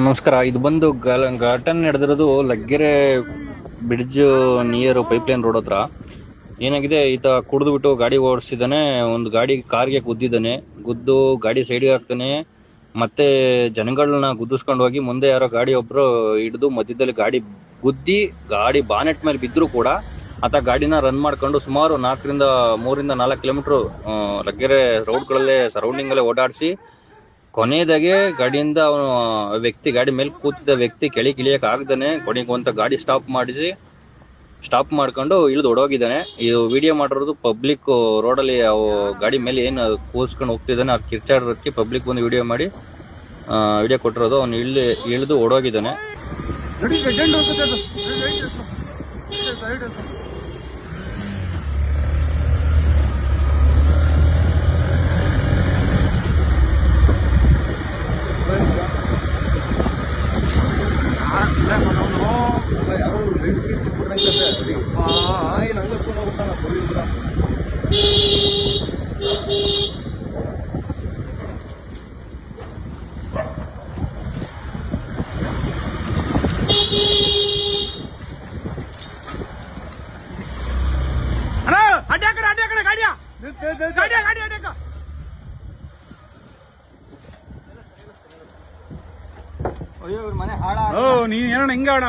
ನಮಸ್ಕಾರ. ಇದು ಬಂದು ಘಟನೆ ನಡೆದಿರೋದು Laggere bridge near pipeline road ಹತ್ರ. ಏನಾಗಿದೆ, ಈತ ಕುಡಿದು ಬಿಟ್ಟು ಗಾಡಿ ಓಡಿಸಿದಾನೆ. ಒಂದು ಗಾಡಿ ಕಾರ್ಗೆ ಗುದ್ದಿದ್ದಾನೆ. ಗುದ್ದು ಗಾಡಿ ಸೈಡ್ಗೆ ಹಾಕ್ತಾನೆ. ಮತ್ತೆ ಜನಗಳನ್ನ ಗುದ್ದಿಸ್ಕೊಂಡು ಹೋಗಿ ಮುಂದೆ ಯಾರೋ ಗಾಡಿ ಒಬ್ರು ಹಿಡಿದು ಮಧ್ಯದಲ್ಲಿ ಗಾಡಿ ಗುದ್ದಿ ಗಾಡಿ ಬಾನೆಟ್ ಮೇಲೆ ಬಿದ್ರು ಕೂಡ ಆತ ಗಾಡಿನ ರನ್ ಮಾಡ್ಕೊಂಡು ಸುಮಾರು 3-4 ಕಿಲೋಮೀಟರ್ ಲಗ್ಗೆರೆ ರೋಡ್ಗಳಲ್ಲೇ ಸರೌಂಡಿಂಗ್ ಅಲ್ಲೇ ಓಡಾಡಿಸಿ ಕೊನೆಯದಾಗೆ ಗಾಡಿಯಿಂದ ಅವನು ವ್ಯಕ್ತಿ ಗಾಡಿ ಮೇಲೆ ಕೂತಿದ್ದ ವ್ಯಕ್ತಿ ಕೆಳಗೆ ಆಗದಾನೆ. ಕೊನೆಗೆ ಒಂದು ಗಾಡಿ ಸ್ಟಾಪ್ ಮಾಡ್ಕೊಂಡು ಇಳಿದು ಓಡೋಗಿದ್ದಾನೆ. ಇದು ವಿಡಿಯೋ ಮಾಡಿರೋದು ಪಬ್ಲಿಕ್ ರೋಡಲ್ಲಿ ಗಾಡಿ ಮೇಲೆ ಏನು ಕೂಸ್ಕೊಂಡು ಹೋಗ್ತಿದ್ದಾನೆ ಆ ಕಿರ್ಚಾಡೋದಕ್ಕೆ ಪಬ್ಲಿಕ್ ಬಂದು ವಿಡಿಯೋ ಮಾಡಿ ವಿಡಿಯೋ ಕೊಟ್ಟಿರೋದು. ಅವನು ಇಳಿದು ಓಡೋಗಿದ್ದಾನೆ. ನೀನ್ ಏನೋ ಹಿಂಗಾಡ